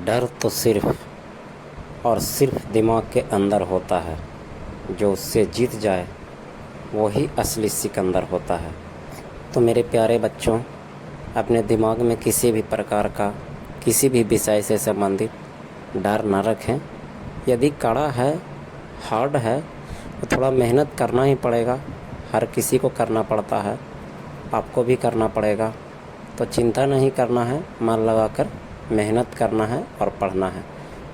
डर तो सिर्फ और सिर्फ दिमाग के अंदर होता है। जो उससे जीत जाए वही असली सिकंदर होता है। तो मेरे प्यारे बच्चों, अपने दिमाग में किसी भी प्रकार का किसी भी विषय से संबंधित डर न रखें। यदि कड़ा है, हार्ड है, तो थोड़ा मेहनत करना ही पड़ेगा। हर किसी को करना पड़ता है, आपको भी करना पड़ेगा। तो चिंता नहीं करना है, मन लगाकर मेहनत करना है और पढ़ना है।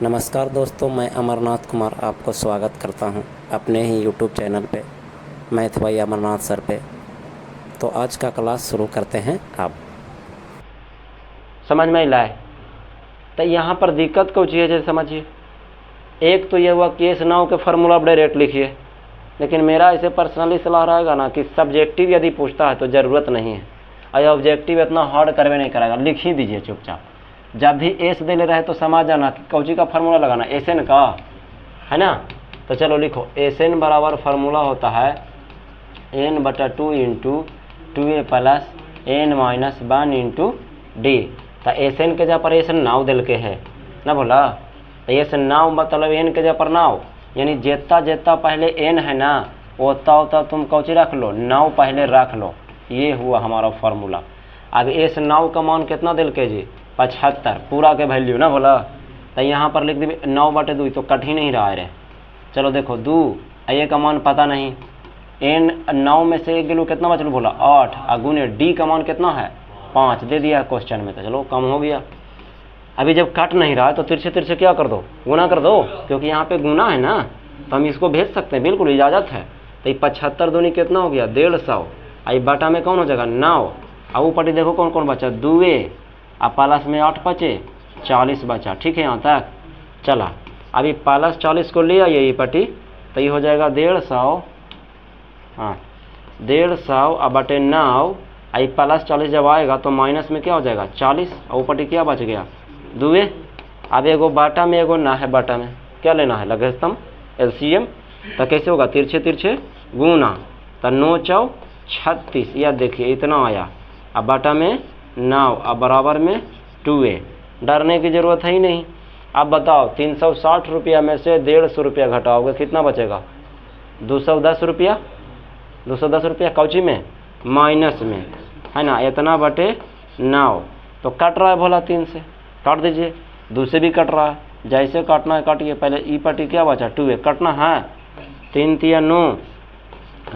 नमस्कार दोस्तों, मैं अमरनाथ कुमार आपको स्वागत करता हूं अपने ही यूट्यूब चैनल पे, मैथ बाई अमरनाथ सर पे। तो आज का क्लास शुरू करते हैं। अब समझ में लाए तो यहाँ पर दिक्कत कौन चीज़ है, जैसे समझिए। एक तो ये हुआ केस नाउ के फार्मूला डायरेक्ट लिखिए, लेकिन मेरा ऐसे पर्सनली सलाह रहेगा ना कि सब्जेक्टिव यदि पूछता है तो ज़रूरत नहीं है, और ऑब्जेक्टिव इतना हार्ड करवे नहीं करेगा, लिख ही दीजिए चुपचाप। जब भी एस दे ले रहे तो समझ जाना कि कौची का फार्मूला लगाना, एस एन का है ना। तो चलो लिखो, एस एन बराबर फार्मूला होता है एन बटा 2 into 2a plus n minus 1 into d. तो एस एन के जगह पर एस नाव दिल के है ना, बोला तो एस नाव मतलब एन के जगह पर नाव, यानी जितना जितना पहले एन है ना उतना उतना तुम कौची रख लो, नाव पहले रख लो। ये हुआ हमारा फार्मूला। अब एस नाव का मान कितना दिल के जी, 75 पूरा के वैल्यू ना, बोला तो यहाँ पर लिख दी 9/2, तो कट ही नहीं रहा है रे। चलो देखो 2, ये का मान पता नहीं, एन 9 में से 1 गिलो कितना बचलो, बोला 8, अगुने डी का मान कितना है 5 दे दिया क्वेश्चन में, तो चलो कम हो गया। अभी जब कट नहीं रहा है तो तिरछे तिरछे क्या कर दो, गुना कर दो, क्योंकि यहाँ पे गुना है ना, तो हम इसको भेज सकते हैं, बिल्कुल इजाज़त है। तो ये 75 दूनी कितना हो गया 150, आई बाटा में कौन हो जाएगा 9, अब ऊपर देखो कौन कौन बचा 2a, अब प्लस में 8 बचे 40 बचा। ठीक है यहाँ तक चला। अभी प्लस 40 को ले आइए ये पट्टी, तो ये हो जाएगा 150, हाँ 150 अब बटे 9, आई प्लस 40 जब आएगा तो माइनस में क्या हो जाएगा 40, और ऊपर क्या बच गया 2a। अब एगो बाटा में एगो ना है, बाटा में क्या लेना है लघुत्तम एलसीएम, तो कैसे होगा तिरछे तिरछे गुना, तो 9 चौ 36, या देखिए इतना आया। अब बाटा में 9, अब बराबर में 2a, डरने की ज़रूरत है ही नहीं। अब बताओ 360 रुपया में से 150 रुपया घटाओगे कितना बचेगा, 210 रुपया। 210 रुपया कौची में, माइनस में है ना, इतना बटे 9, तो कट रहा है भोला 3 से, काट दीजिए। 2 से भी कट रहा है, जैसे काटना है काटिए। पहले ई पट्टी क्या बचा 2a, कटना है 3 तिया 9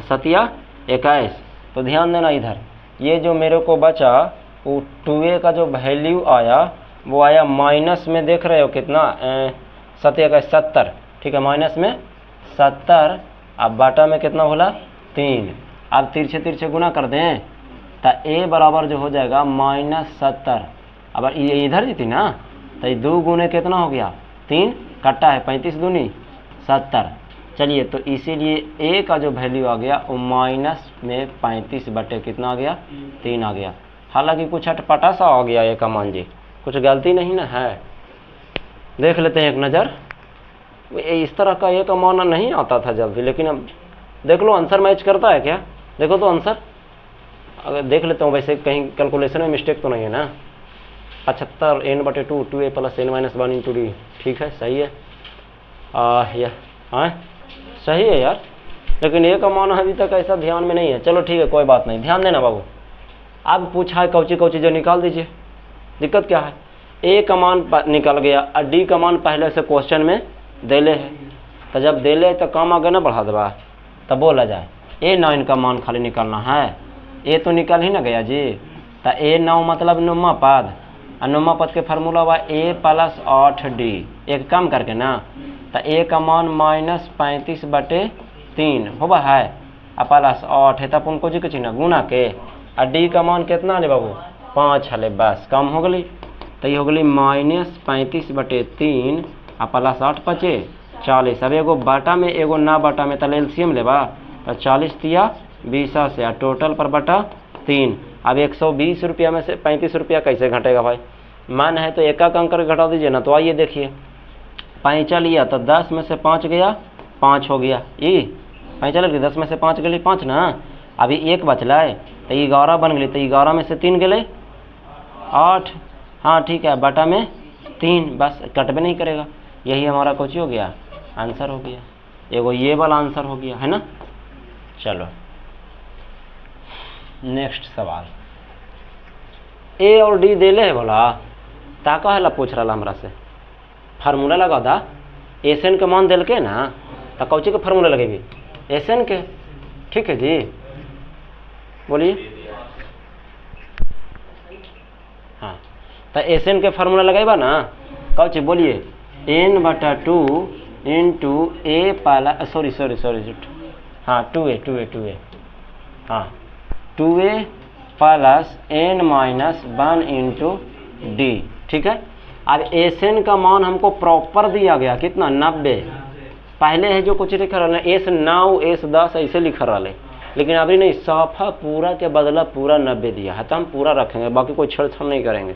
सतिया 21। तो ध्यान देना इधर, ये जो मेरे को बचा वो 2a का जो वैल्यू आया वो आया माइनस में, देख रहे हो कितना 70। ठीक है, माइनस में 70, अब बाटा में कितना बोला 3। अब तिरछे तिरछे गुना कर दें तो a बराबर जो हो जाएगा -70। अब ये इधर जीती ना, तो ये 2 गुने कितना हो गया 3, कट्टा है 35 दूनी 70। चलिए, तो इसीलिए a का जो वैल्यू आ गया वो माइनस में 35 बटे कितना आ गया 3 आ गया। हालांकि कुछ अटपटा सा आ गया a का मान जी, कुछ गलती नहीं ना है। देख लेते हैं एक नज़र, इस तरह का a का मान नहीं आता था जल्दी, लेकिन अब देख लो आंसर मैच करता है क्या, देखो तो आंसर अगर देख लेता हूँ, वैसे कहीं कैलकुलेशन में मिस्टेक तो नहीं है ना। 75 n/2 2a plus n minus 1 into D, ठीक है सही है। हाँ सही है यार, लेकिन a का मान अभी तक ऐसा ध्यान में नहीं है। चलो ठीक है, कोई बात नहीं, ध्यान देना बाबू। अब पूछा है कौची कौची जो निकाल दीजिए, दिक्कत क्या है। a का मान निकल गया और d का मान पहले से क्वेश्चन में देले है, तो जब देले तो काम आगे ना बढ़ा देवा, तब बोला जाए a9 का मान खाली निकालना है। a तो निकल ही ना गया जी, तो a9 मतलब नुमा पद, और नुमा पद के फार्मूला हुआ a प्लस 8d, एक कम करके ना, तो a का मान -35/3 होगा है, और प्लस 8 है, तब उनको जी कुछ ना गुना के, और d का मान कितना ले बाबू 5 हले, बस कम हो गई। तो ये हो गई -35/3 और प्लस 8 बचे 40। अब एगो बाटा में एगो ना बाटा में, तो एलसीएम लेबा, तो 40 तिया 20 से, और टोटल पर बटा 3। अब 120 रुपया में से 35 रुपया कैसे घटेगा भाई, मान है तो एक अंक करके घटा दीजिए ना। तो आइए देखिए, 5 लिया तो 10 में से 5 गया 5 हो गया, ये 5 लग 10 में से 5 गई 5 ना। अभी 1 बचला है तो 11 बन गई, तो 11 में से 3 गए 8, हाँ ठीक है, बटा में 3, बस कटबे नहीं करेगा। यही हमारा कुछ हो गया, आंसर हो गया। एगो ये वाला आंसर हो गया, है ना। चलो नेक्स्ट सवाल, ए और डी देले है बोला, ता कहेला पूछ रहा हमरा से, फार्मूला लगा दा। एसएन के मान दिल के ना, तो कौची के फार्मूला लगेगी, एसएन के। ठीक है जी, बोलिए। हाँ, तो एसएन के फार्मूला लगाइबा ना, कौची बोलिए, n/2 इंटू ए पाला, सॉरी, हाँ 2a, हाँ 2a plus n-1 into D. ठीक है। अब एसएन का मान हमको प्रॉपर दिया गया, कितना, 90। पहले है जो कुछ लिखा रहा है S9 S10 ऐसे लिखा रहा है, लेकिन अभी नहीं, साफा पूरा के बदला पूरा 90 दिया है, तो हम पूरा रखेंगे, बाकी कोई छेड़छाड़ नहीं करेंगे।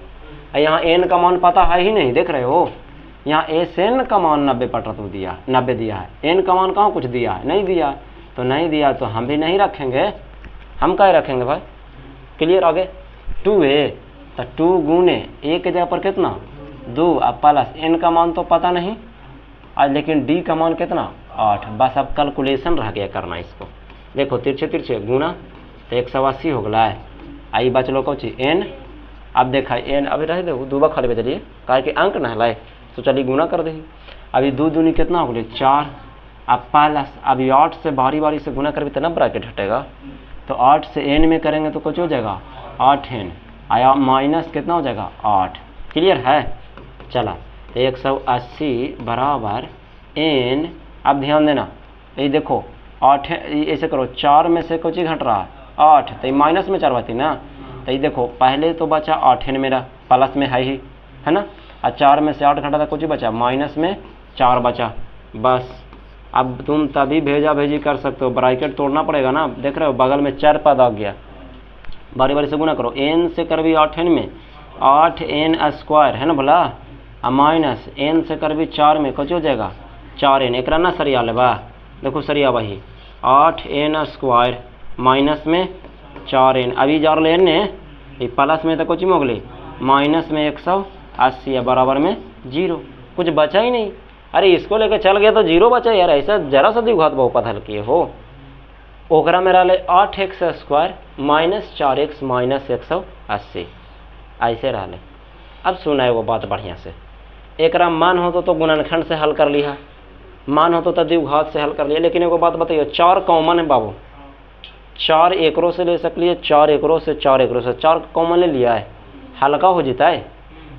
यहाँ एन का मान पता है ही नहीं, देख रहे हो, यहाँ एसएन का मान 90 दिया, 90 दिया है। एन का मान कहाँ कुछ दिया है, नहीं दिया, तो नहीं दिया तो हम भी नहीं रखेंगे। हम क्या रखेंगे भाई, क्लियर। आगे 2a, तो 2 गुने ए के जगह पर कितना, 2, अब प्लस एन का मान तो पता नहीं आज, लेकिन डी का मान कितना, 8। बस अब कैलकुलेशन रह गया करना इसको। देखो तिरछे गुना, तो 180 हो गया है। आई बचलो कौची, एन। अब देखा एन अभी रह दे, दूबा खाली बचलिए, कहे कि अंक न लाए, तो चलिए गुना कर दे। अभी 2 दूनी कितना हो गया, 4। अब प्लस, अभी 8 से बारी से गुना करबी तो ना ब्रैकेट हटेगा, तो 8 से एन में करेंगे तो कुछ हो जाएगा 8n, आया माइनस कितना हो जाएगा 8। क्लियर है। चला, 180 बराबर n। अब ध्यान देना, ये देखो 8 ऐसे करो, 4 में से कुछ घट रहा है 8, तो ये माइनस में 4 बची ना, तो ये देखो पहले तो बचा 8n मेरा, प्लस में है ही, है ना। और 4 में से 8 घटा था, कुछ बचा, माइनस में 4 बचा। बस अब तुम तभी भेजा भेजी कर सकते हो, ब्रैकेट तोड़ना पड़ेगा ना, देख रहे हो बगल में 4 पद आ गया। बारी से गुना करो, n से कर भी 8n में 8n² है ना भला, माइनस n से कर भी 4 में कुछ हो जाएगा 4n। एक ना सरिया लेबा, देखो सरिया वही 8n² माइनस में 4n। अभी जार ले ने प्लस में तो कुछ हो गई, माइनस में 180 बराबर में 0, कुछ बचा ही नहीं। अरे इसको लेकर चल गया तो 0 बचा यार, ऐसा जरा सा दिखात बहुपत हल किए हो। ओकरा में रहा 8x² माइनस 4x माइनस 180, ऐसे रहा। अब सुना है वो बात बढ़िया से, एक मान हो तो गुणनखंड से हल कर लिया, मान हो तो द्विघात से हल कर लिया, लेकिन एगो बात बताइए, 4 कॉमन है बाबू, 4 एकरों से ले सकलिए, 4 एकरों से 4 कॉमन ले लिया है, हल्का हो जाता है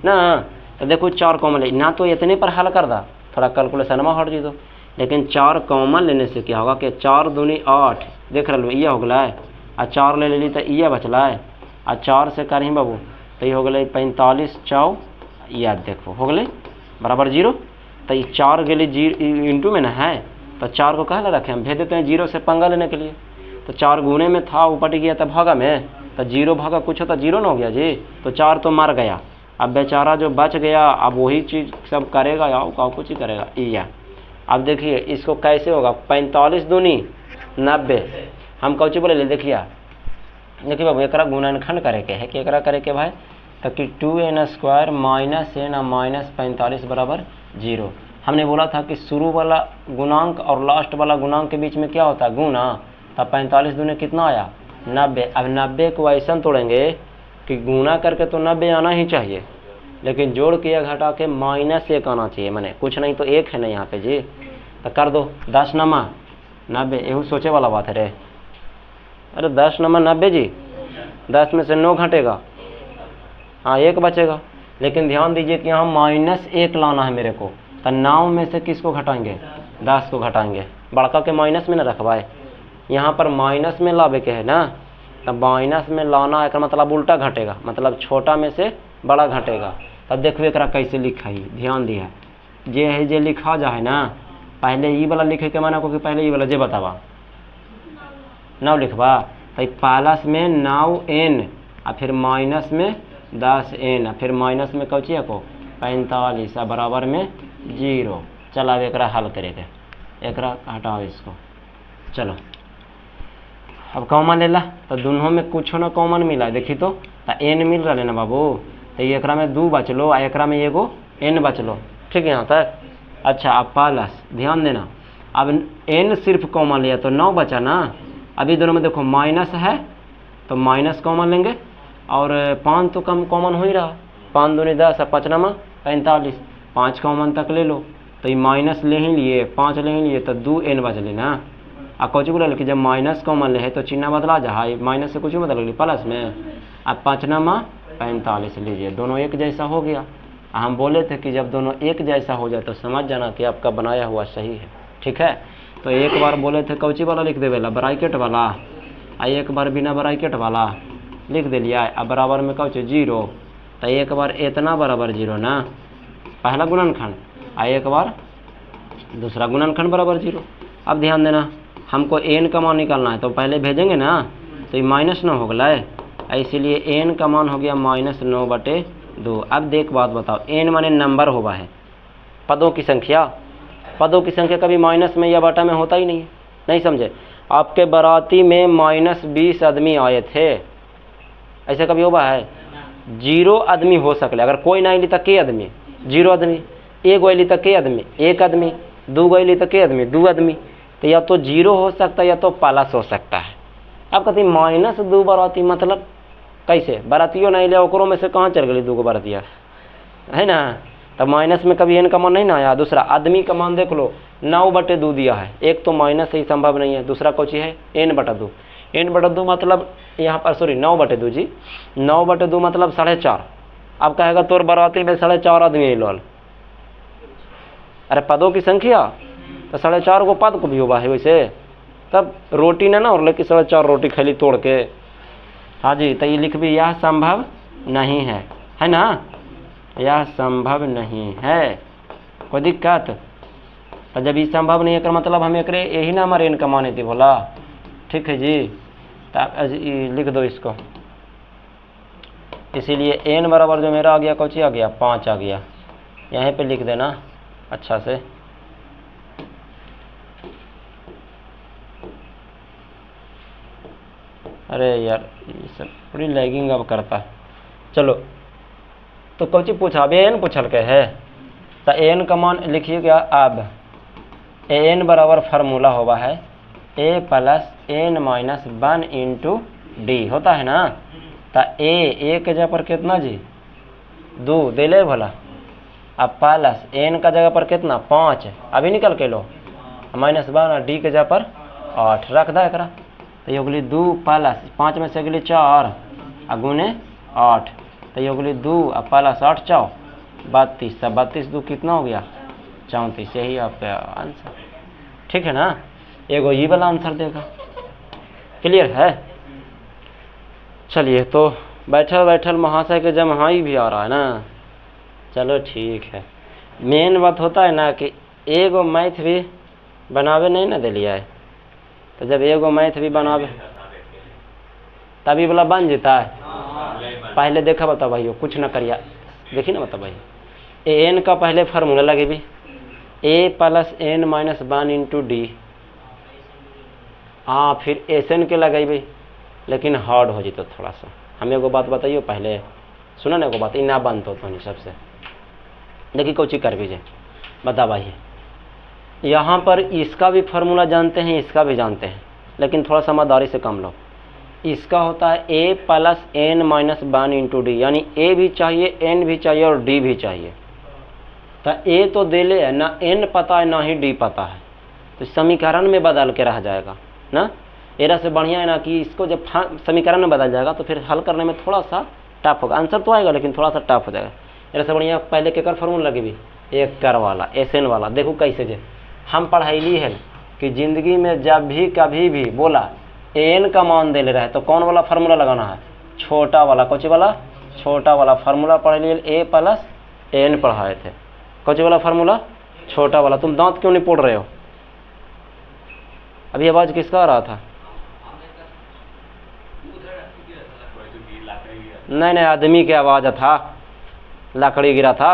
ना। तो देखो 4 कॉमन ले ना, तो इतने पर हल कर दा, थोड़ा कैलकुलेशन में हट जी दो, लेकिन 4 कॉमन लेने से क्या होगा कि 4 दूनी 8, देख रहे लो ये हो गया है, और 4 ले ली तो ये बचला है, और 4 से करी बाबू तो ये हो गए 45 4, याद देखो हो गए बराबर 0। तो ये 4 गली इंटू में ना है, तो 4 को कहाँ रखे, हम भेज देते हैं 0 से पंगा लेने के लिए। तो 4 गुने में था, उपट गया था भागा में, तो 0 भागा कुछ होता 0 ना हो गया जी, तो 4 तो मर गया। अब बेचारा जो बच गया अब वही चीज़ सब करेगा या कुछ ही करेगा या। अब देखिए इसको कैसे होगा, 45 दूनी 90, हम कौची बोले ले, देखिए बाबू एक गुणनखंड करे के है कि एक करे के भाई, तो कि 2n² माइनस n माइनस 45 बराबर 0। हमने बोला था कि शुरू वाला गुणांक और लास्ट वाला गुणांक के बीच में क्या होता है, गुना। तब 45 दूने कितना आया 90। अब 90 को ऐसा तोड़ेंगे कि गुना करके तो 90 आना ही चाहिए, लेकिन जोड़ के या घटा के -1 आना चाहिए, मैंने कुछ नहीं तो 1 है ना यहाँ पे जी, तो कर दो 10 नमा 90, यही सोचे वाला बात है रे। अरे 10 नमा 90 जी, 10 में से 9 घटेगा, हाँ 1 बचेगा। लेकिन ध्यान दीजिए कि यहाँ -1 लाना है मेरे को, तो 9 में से किसको घटाएंगे, 10 को घटाएंगे, बड़का के माइनस में न रखवाए, यहाँ पर माइनस में लावे के है ना, तब माइनस में लाना है मतलब उल्टा घटेगा, मतलब छोटा में से बड़ा घटेगा। तब देखो एक कैसे लिखा ही, ध्यान दिया जे है जे लिखा जाए ना, पहले ई वाला लिखे के माना को कि पहले ई वाला जे बतावा 9 लिखवा, तो प्लस में 9n और फिर माइनस में 10n, फिर माइनस में कौची को 45 बराबर में 0। चला अब एक हल करेगा, एक हटाओ इसको। चलो अब कॉमन ले ला, तो दोनों में कुछ ना कॉमन मिला, देखी तो n मिल रहा है ना बाबू, तो एक में 2 बचलो, एक में एगो n बच लो, ठीक है यहाँ तक। अच्छा अब प्लस, ध्यान देना, अब n सिर्फ कॉमन लिया तो 9 बचा ना। अभी दोनों में देखो माइनस है तो माइनस कॉमन लेंगे, और 5 तो कम कॉमन हो ही रहा, 5 दूनी 10 और 5 नमा 45, 5 कॉमन तक ले लो तो ये माइनस ले ही लिए, 5 ले ही लिए तो 2n बच लेना। अब कुछ बोले कि जब माइनस कॉमन ले है तो चिन्ह बदला जा, माइनस से कुछ बदल गई प्लस में। अब 5 नमा 45 लीजिए, दोनों एक जैसा हो गया। हम बोले थे कि जब दोनों एक जैसा हो जाए तो समझ जाना कि आपका बनाया हुआ सही है, ठीक है। तो एक बार बोले थे कौची वाला लिख देवेला, ब्रैकेट वाला, आ एक बार बिना ब्रैकेट वाला लिख दिलिया। अब बराबर में कौची 0, तो एक बार इतना बराबर 0 ना, पहला गुणनखंड, आ एक बार दूसरा गुणनखंड बराबर 0। अब ध्यान देना, हमको n का मान निकालना है तो पहले भेजेंगे ना, तो ये -9 हो गया, इसीलिए n का मान हो गया -9/2। अब देख बात बताओ, n माने नंबर हुआ है, पदों की संख्या, पदों की संख्या कभी माइनस में या बटा में होता ही नहीं है, नहीं समझे। आपके बाराती में -20 आदमी आए थे, ऐसा कभी हुआ है? 0 आदमी हो सकले, अगर कोई नहीं ली तो के आदमी 0 आदमी, एक गो ली तो के आदमी 1 आदमी, 2 गो ली तो के आदमी 2 आदमी, तो या तो 0 हो सकता है या तो प्लस हो सकता है। अब कहती -2 बाराती, मतलब कैसे? बारातियों नहीं लिया, ओकरों में से कहाँ चल गई 2 गो बारातिया, है ना। तब माइनस में कभी n का मान नहीं ना आया। दूसरा आदमी का मान देख लो, 9/2 दिया है, एक तो माइनस ही संभव नहीं है, दूसरा कौची है n/2, n/2 मतलब यहाँ पर सॉरी 9/2 जी, 9/2 मतलब 4.5। अब कहेगा तोर बाराती में 4.5 आदमी लोल, अरे पदों की संख्या तो 4.5 को पद को भी हुआ है वैसे, तब रोटी ना और लेकिन 4.5 रोटी खैली तोड़ के। हाँ जी, तो ये लिख भी, यह संभव नहीं है ना, यह संभव नहीं है, कोई दिक्कत। तो जब ये संभव नहीं है कर मतलब हम एक यही ना हमारे n का माने थी बोला, ठीक है जी। तो लिख दो इसको, इसीलिए n बराबर जो मेरा आ गया कौची आ गया 5 आ गया, यहीं पे लिख देना अच्छा से। अरे यार ये सब पूरी लैगिंग अब करता है। चलो तो कौची पूछा, अब n पूछल के है, तो n का मान लिखिएगा। अब n बराबर फार्मूला हुआ है a + n - 1 × d होता है ना। तो a के जगह पर कितना जी 2 दे ले भला, अब प्लस n का जगह पर कितना 5, अभी निकल के लो, -1 d के जगह पर 8 रख दा एकरा, तो ये हो गई 2 + 5 में से अगली 4 आ गुने 8, तो ये हो गई 2 + 8 4 32, 32 2 कितना हो गया 34, यही आपका आंसर, ठीक है ना। एगो ये वाला आंसर देगा, क्लियर है। चलिए तो बैठल बैठल महाशय के जमहाई भी आ रहा है ना, चलो ठीक है। मेन बात होता है ना कि एगो मैथ भी बनावे नहीं ना दिलिया है, तो जब एगो मैथ भी बनावे तभी वाला बन जाता है। पहले देखा बता भाई, कुछ ना करिया, देखी ना बता भाई, n का पहले फार्मूला लगे भी a + n - 1 × d, हाँ फिर एसन के लगे भाई, लेकिन हार्ड हो जाता थोड़ा सा। हम एगो बात बताइयो पहले, सुना ना एगो बात, इना बनता तो नहीं सबसे, देखिए कोची कर भी जाए बता भाई। यहाँ पर इसका भी फार्मूला जानते हैं, इसका भी जानते हैं, लेकिन थोड़ा समझदारी से काम लो। इसका होता है a + n - 1 × d, यानी a भी चाहिए, n भी चाहिए और d भी चाहिए। तो a तो दे ले है ना, n पता है ना ही d पता है, तो समीकरण में बदल के रह जाएगा ना। एरा से बढ़िया है ना कि इसको जब समीकरण में बदल जाएगा तो फिर हल करने में थोड़ा सा टफ होगा, आंसर तो आएगा लेकिन थोड़ा सा टफ हो जाएगा। एरा से बढ़िया पहले के कर फार्मूला लगे भी एक कर वाला एसएन वाला, देखो कैसे जे हम पढ़ाईली है कि ज़िंदगी में जब भी कभी भी बोला एन का मान दे ले रहा है तो कौन वाला फार्मूला लगाना है, छोटा वाला। कौची वाला? छोटा वाला फार्मूला पढ़ लिए, a + n पढ़ाए थे। कौची वाला फार्मूला? छोटा वाला। तुम दांत क्यों नहीं पोड़ रहे हो? अभी आवाज किसका आ रहा था? नहीं आदमी की आवाज था, लकड़ी गिरा था,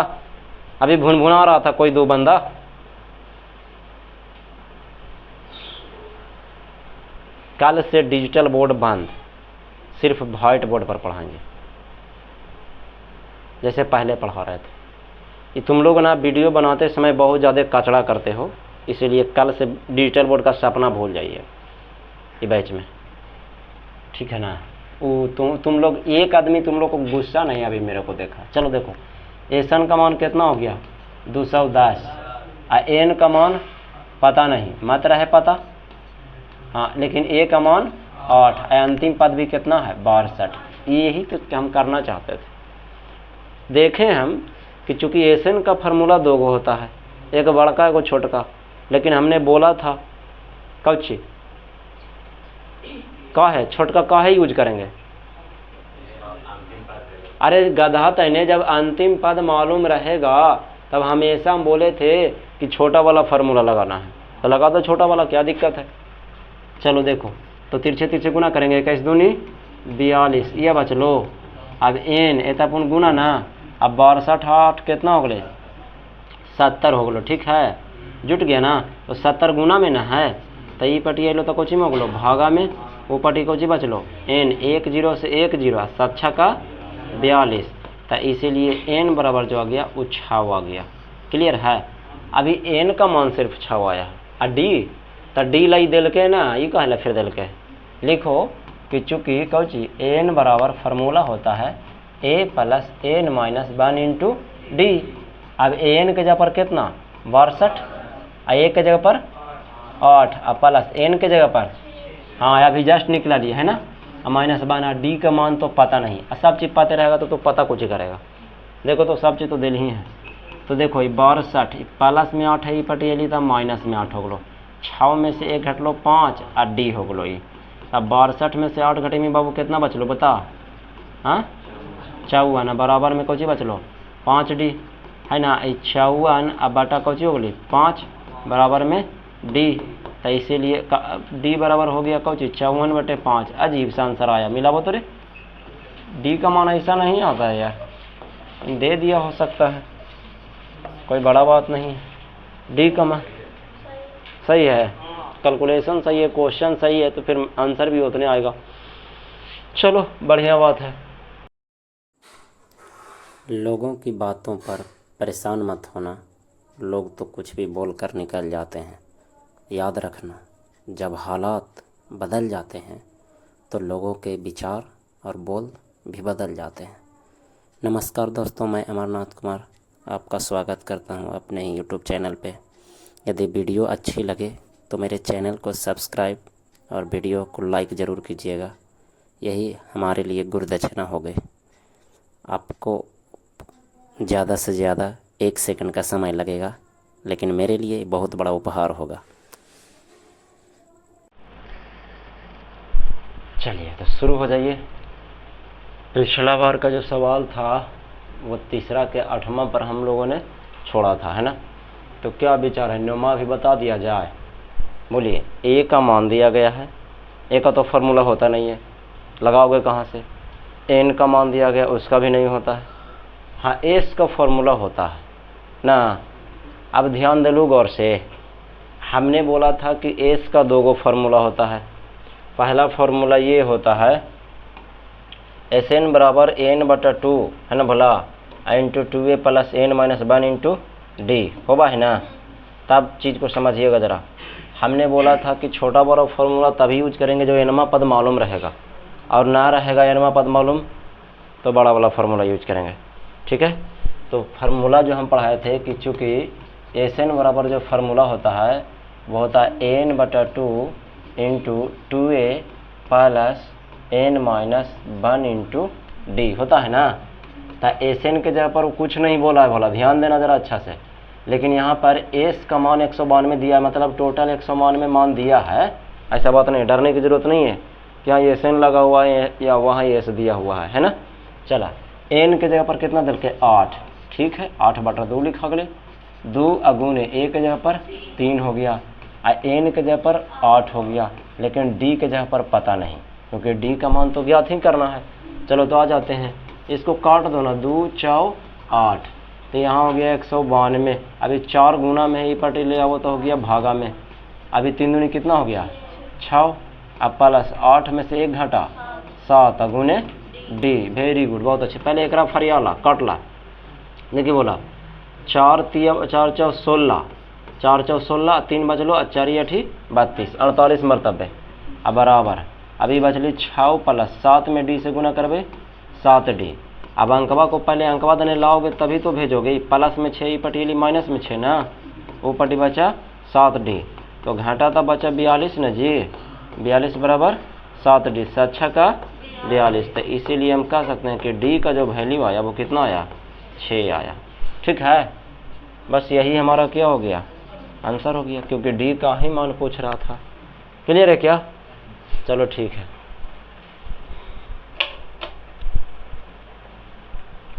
अभी भुनभुना रहा था कोई दो बंदा। कल से डिजिटल बोर्ड बंद, सिर्फ व्हाइट बोर्ड पर पढ़ाएंगे जैसे पहले पढ़ा रहे थे। ये तुम लोग ना वीडियो बनाते समय बहुत ज़्यादा कचड़ा करते हो, इसीलिए कल से डिजिटल बोर्ड का सपना भूल जाइए ये बैच में, ठीक है ना। वो तुम लोग एक आदमी तुम लोग को गुस्सा नहीं अभी मेरे को देखा। चलो देखो, एसन का मान कितना हो गया 210, और एन का मान पता नहीं, मत रहे पता, हाँ, लेकिन ए का मान 8, अंतिम पद भी कितना है 62। यही तो हम करना चाहते थे। देखें हम कि चूंकि एसन का फार्मूला 2 गो होता है, एक बड़का एक छोटका, लेकिन हमने बोला था कौची का है छोटका का है यूज करेंगे। अरे गधा तैने जब अंतिम पद मालूम रहेगा तब हमेशा हम बोले थे कि छोटा वाला फार्मूला लगाना है, तो लगा दो छोटा वाला, क्या दिक्कत है। चलो देखो, तो तिरछे तिरछे गुना करेंगे, 21 दूनी 42, ये बच लो। अब एन एतापुन गुना ना, अब 62 8 कितना हो गए 70 हो गलो, ठीक है, जुट गया ना। तो 70 गुना में ना है, तो ये पटी अलो तो कोची में हो गलो भागा में, वो पटी कोची बच लो एन 1 0 से 1 0, 7 का 42, तो इसीलिए एन बराबर जो आ गया वो 6 आ गया। क्लियर है। अभी एन का मान सिर्फ 6 आया, और डी तो डी लाई दिल के ना, ये कहला फिर दिल के लिखो कि चूंकि कौची एन बराबर फार्मूला होता है a plus n minus 1 into d. अब एन के जगह पर कितना 62, और ए के जगह पर 8, और प्लस एन के जगह पर, हाँ अभी जस्ट निकला लिए है ना, माइनस 1, डी का मान तो पता नहीं, सब चीज़ पता रहेगा तो पता कुछ ही करेगा। देखो तो सब चीज़ तो दिल ही है। तो देखो ये 62 प्लस में 8 है, ये पटी तो माइनस में 8 हो गलो, 6 में से 1 घट लो 5, और डी हो गलो ये। अब 62 में से 8 घटे में बाबू कितना बचलो बता, हाँ 54, बराबर में कौची बचलो 5 डी है ना, 54 अब बटा कौची हो गई 5, बराबर में डी, तो इसीलिए डी बराबर हो गया कौची 54/5। अजीब सा आंसर आया, मिला वो तो रे, डी का मान ऐसा नहीं आता है यार, दे दिया हो सकता है, कोई बड़ा बात नहीं। डी का मान सही है, कैलकुलेशन सही है, क्वेश्चन सही है, तो फिर आंसर भी उतने आएगा। चलो बढ़िया बात है। लोगों की बातों पर परेशान मत होना, लोग तो कुछ भी बोलकर निकल जाते हैं। याद रखना, जब हालात बदल जाते हैं तो लोगों के विचार और बोल भी बदल जाते हैं। नमस्कार दोस्तों, मैं अमरनाथ कुमार आपका स्वागत करता हूं अपने यूट्यूब चैनल पे। यदि वीडियो अच्छी लगे तो मेरे चैनल को सब्सक्राइब और वीडियो को लाइक ज़रूर कीजिएगा, यही हमारे लिए गुरुदक्षिणा हो गई। आपको ज़्यादा से ज़्यादा 1 सेकंड का समय लगेगा, लेकिन मेरे लिए बहुत बड़ा उपहार होगा। चलिए तो शुरू हो जाइए। पिछला बार का जो सवाल था वो तीसरा के 8वां पर हम लोगों ने छोड़ा था, है ना। तो क्या विचार है, नुमा भी बता दिया जाए। बोलिए, ए का मान दिया गया है, ए का तो फार्मूला होता नहीं है, लगाओगे कहाँ से। एन का मान दिया गया, उसका भी नहीं होता है। हाँ, एस का फार्मूला होता है ना। अब ध्यान दे लो गौर से, हमने बोला था कि एस का 2 गो फार्मूला होता है। पहला फार्मूला ये होता है एस एन बराबर n/2 है ना भला, into 2a plus n minus 1 into D होगा, है ना। तब चीज़ को समझिएगा ज़रा। हमने बोला था कि छोटा बड़ा फार्मूला तभी यूज करेंगे जो एनमा पद मालूम रहेगा, और ना रहेगा एनमा पद मालूम तो बड़ा वाला फार्मूला यूज करेंगे, ठीक है। तो फार्मूला जो हम पढ़ाए थे कि चूँकि एस एन बराबर जो फार्मूला होता है वो होता है n/2 into 2a plus n minus 1 into D होता है ना। तो एस एन के जगह पर वो कुछ नहीं बोला है, भला ध्यान देना ज़रा अच्छा से। लेकिन यहाँ पर एस का मान 192 दिया है, मतलब टोटल 192 मान दिया है। ऐसा बात नहीं, डरने की ज़रूरत नहीं है कि यहाँ एस एन लगा हुआ है या वहाँ एस दिया हुआ है ना। चला, एन के जगह पर कितना दिल के 8, ठीक है, 8/2 लिखा गए, 2 अगुने ए के जगह पर 3 हो गया, और एन के जगह पर 8 हो गया, लेकिन डी के जगह पर पता नहीं, क्योंकि डी का मान तो ज्ञात ही करना है। चलो तो आ जाते हैं, इसको काट दो ना, 2 4 8, तो यहाँ हो गया 192। अभी 4 गुना में ही पटी ले आओ तो हो गया भागा में। अभी 3 दूनी कितना हो गया 6, अब प्लस 8 में से 1 घटा 7 गुने डी। वेरी गुड, बहुत अच्छे। पहले एक फरियाला कटला, देखिए बोला 4 4 चौ 16, 4 चौ 16, 3 बचलो 4 8 32, 48 मरतबे। अब बराबर अभी बचली 6 प्लस 7 में डी से गुना करबे 7D। अब अंकवा को पहले अंकवा देने लाओगे तभी तो भेजोगे। प्लस में 6 पटीली माइनस में 6 ना, वो पटी बचा 7D, तो घाटा था बचा 42 ना जी, 42 बराबर 7D, 7 का 42। तो इसीलिए हम कह सकते हैं कि डी का जो वैल्यू आया वो कितना आया, 6 आया। ठीक है, बस यही हमारा क्या हो गया, आंसर हो गया, क्योंकि डी का ही मान पूछ रहा था। क्लियर है क्या? चलो ठीक है।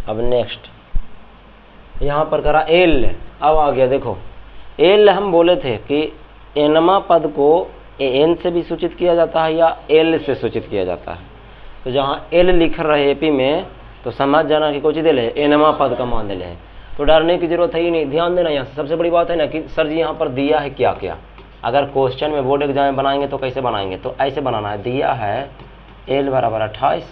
अब नेक्स्ट यहाँ पर करा एल। अब आ गया, देखो एल हम बोले थे कि एनमा पद को एन से भी सूचित किया जाता है या एल से सूचित किया जाता है। तो जहाँ एल लिख रहे एपी में तो समझ जाना कि कुछ दे ले, एनमा पद का मान दे ले, तो डरने की जरूरत है ही नहीं। ध्यान देना, यहाँ से सबसे बड़ी बात है ना कि सर जी यहाँ पर दिया है क्या क्या। अगर क्वेश्चन में बोर्ड एग्जाम में बनाएंगे तो कैसे बनाएंगे, तो ऐसे बनाना है, दिया है एल बराबर 28,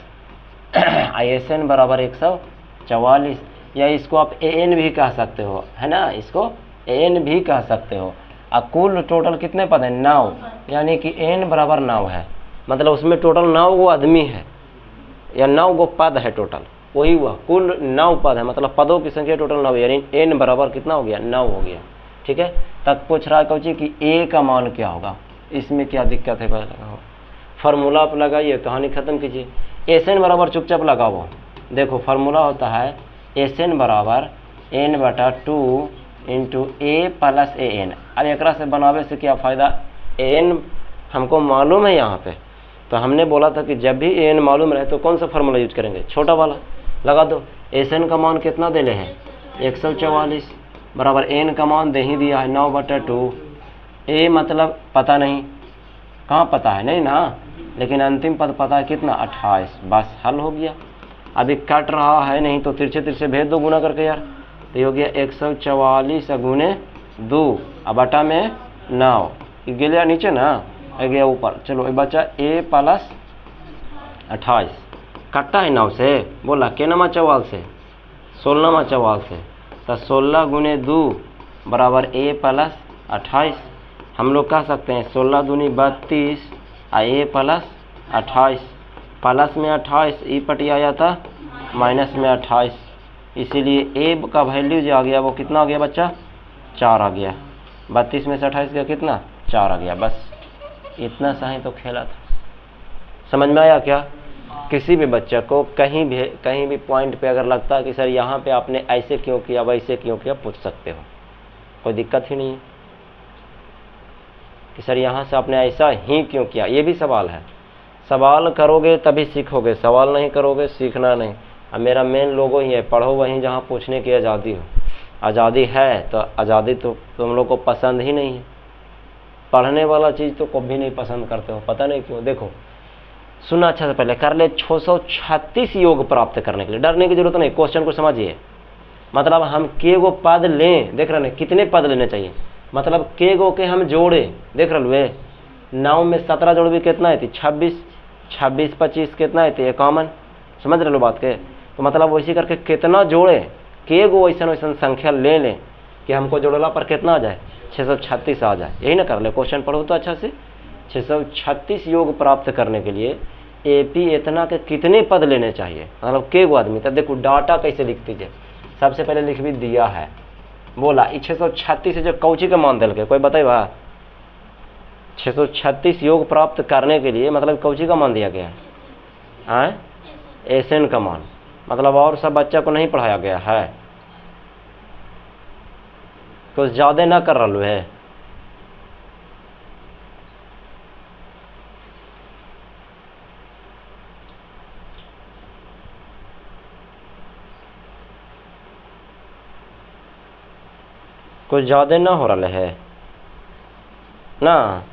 ISN बराबर 144, या इसको आप AN भी कह सकते हो, है ना, इसको AN भी कह सकते हो। अब कुल टोटल कितने पद हैं, 9, यानी कि N बराबर 9 है, मतलब उसमें टोटल 9 गो आदमी है या 9 गो पद है टोटल, वही हुआ, कुल 9 पद है, मतलब पदों की संख्या टोटल 9 है, यानी N बराबर कितना हो गया, 9 हो गया। ठीक है, तक पूछ रहा है कोची कि A का मान क्या होगा, इसमें क्या दिक्कत है, पहले फार्मूला आप लगाइए, कहानी खत्म कीजिए। SN बराबर चुपचाप लगाओ, देखो फार्मूला होता है SN बराबर N/2 into A plus AN। अब एक से बनावे से क्या फ़ायदा, AN हमको मालूम है यहाँ पे, तो हमने बोला था कि जब भी AN मालूम रहे तो कौन सा फार्मूला यूज करेंगे, छोटा वाला लगा दो। SN का मान कितना दे ले हैं, 144 बराबर N का मान दे ही दिया है 9/2। A मतलब पता नहीं, कहाँ पता है, नहीं ना, लेकिन अंतिम पद पता है कितना, 28, बस हल हो गया। अभी कट रहा है नहीं तो तिरछे तिरछे भेज दो गुना करके यार, तो ये हो गया 144 गुने 2 अब बटा में 9, गया नीचे ना, गया ऊपर। चलो ये बचा A प्लस 28, कटता है 9 से, बोला के नमा चवाल से, 16मा चवाल से, तो 16 गुने 2 बराबर A प्लस 28। हम लोग कह सकते हैं 16 दूनी 32 A प्लस 28, प्लस में 28 ई पटी आया था माइनस में 28, इसीलिए A का वैल्यू जो आ गया वो कितना आ गया बच्चा, 4 आ गया। 32 में से 28 का कितना, 4 आ गया। बस इतना सा ही तो खेला था, समझ में आया क्या? किसी भी बच्चा को कहीं भी पॉइंट पे अगर लगता है कि सर यहाँ पे आपने ऐसे क्यों किया वैसे क्यों किया, पूछ सकते हो, कोई दिक्कत ही नहीं है कि सर यहाँ से आपने ऐसा ही क्यों किया। ये भी सवाल है, सवाल करोगे तभी सीखोगे, सवाल नहीं करोगे सीखना नहीं। अब मेरा मेन लोगो ही है, पढ़ो वहीं जहाँ पूछने की आज़ादी हो। आज़ादी है तो आज़ादी तो तुम लोग को पसंद ही नहीं है, पढ़ने वाला चीज़ तो कभी नहीं पसंद करते हो, पता नहीं क्यों। देखो सुना अच्छा से पहले कर ले, 636 योग प्राप्त करने के लिए डरने की जरूरत नहीं, क्वेश्चन को समझिए। मतलब हम के गो पद लें, देख रहे हैं कितने पद लेने चाहिए, मतलब के गो के हम जोड़े, देख रहे वे 9 में 17 जोड़ भी कितना है, 26, 26 25 कितना है, 51। समझ रहे लो बात के, तो मतलब वैसे करके कितना जोड़े, के गो वैसा संख्या ले लें कि हमको जोड़ला पर कितना आ जाए, 636 आ जाए। यही ना कर ले, क्वेश्चन पढ़ो तो अच्छा से। 636 योग प्राप्त करने के लिए AP इतना के कितने पद लेने चाहिए, मतलब के गो आदमी। तो देखो डाटा कैसे लिख दीजिए, सबसे पहले लिख भी दिया है, बोला 636 से जो कौची का मान दिल के कोई बताए बा, 636 योग प्राप्त करने के लिए मतलब कौची का मान दिया गया है, SN का मान, मतलब और सब बच्चा को नहीं पढ़ाया गया है, कुछ ज़्यादा ना कर रहा है। कुछ ज़्यादा ना हो रहा है ना,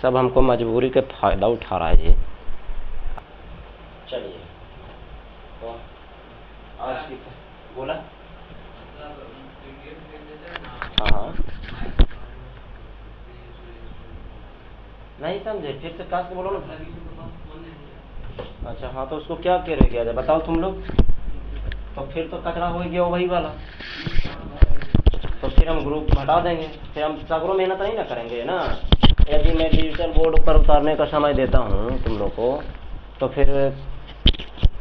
सब हमको मजबूरी के फायदा उठा रहा है ये। चलिए तो आज की बोला नहीं समझे, फिर से काश बोलो ना। अच्छा हाँ, तो उसको क्या करे किया जाए बताओ तुम लोग। तो फिर तो कचरा हो गया वही वाला, तो फिर हम ग्रुप हटा देंगे, फिर हम सगरों मेहनत नहीं ना करेंगे ना। यदि मैं डिजिटल बोर्ड पर उतारने का समय देता हूँ तुम लोग को, तो फिर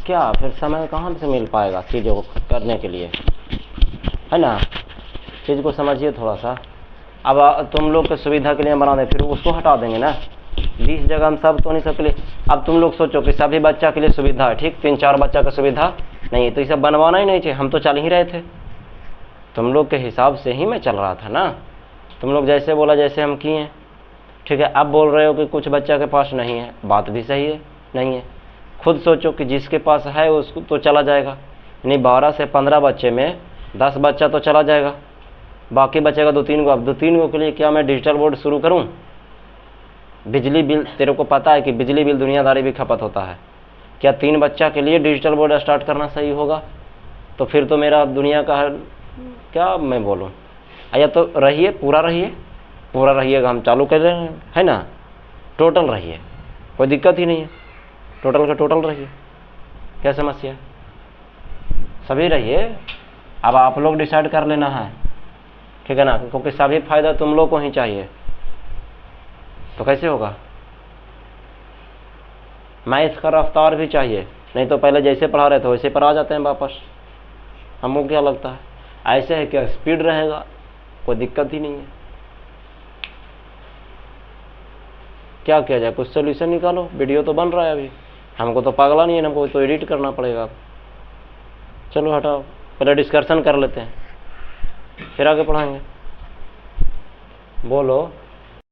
क्या, फिर समय कहाँ से मिल पाएगा चीज़ों को करने के लिए, है ना। चीज़ को समझिए थोड़ा सा। अब तुम लोग के सुविधा के लिए बना दें, फिर उसको हटा देंगे ना। 20 जगह हम सब तो नहीं सकते। अब तुम लोग सोचो कि सभी बच्चा के लिए सुविधा है, ठीक, 3-4 बच्चा का सुविधा नहीं है, तो ये सब बनवाना ही नहीं चाहिए। हम तो चल ही रहे थे, तुम लोग के हिसाब से ही मैं चल रहा था ना। तुम लोग जैसे बोला जैसे हम किए, ठीक है। अब बोल रहे हो कि कुछ बच्चा के पास नहीं है, बात भी सही है, नहीं है। खुद सोचो कि जिसके पास है उसको तो चला जाएगा, नहीं 12 से 15 बच्चे में 10 बच्चा तो चला जाएगा, बाकी बचेगा 2-3 गो। अब 2-3 गो के लिए क्या मैं डिजिटल बोर्ड शुरू करूं। बिजली बिल, तेरे को पता है कि बिजली बिल दुनियादारी भी खपत होता है, क्या 3 बच्चा के लिए डिजिटल बोर्ड स्टार्ट करना सही होगा। तो फिर तो मेरा दुनिया का क्या मैं बोलूं। या तो रहिए, पूरा रहिएगा, हम चालू कर रहे हैं, है ना। टोटल रहिए, कोई दिक्कत ही नहीं है, टोटल का टोटल रहिए, क्या समस्या है। सभी रहिए। अब आप लोग डिसाइड कर लेना है, ठीक है ना, क्योंकि सभी फायदा तुम लोग को ही चाहिए। तो कैसे होगा, मैथ का रफ्तार भी चाहिए, नहीं तो पहले जैसे पढ़ा रहे थे वैसे पर आ जाते हैं वापस। हमको क्या लगता है ऐसे है क्या, स्पीड रहेगा, कोई दिक्कत ही नहीं है। क्या किया जाए, कुछ सोल्यूशन निकालो। वीडियो तो बन रहा है अभी, हमको तो पागला नहीं है, हमको तो एडिट करना पड़ेगा। चलो हटाओ, पहले डिस्कशन कर लेते हैं, फिर आगे पढ़ाएंगे। बोलो।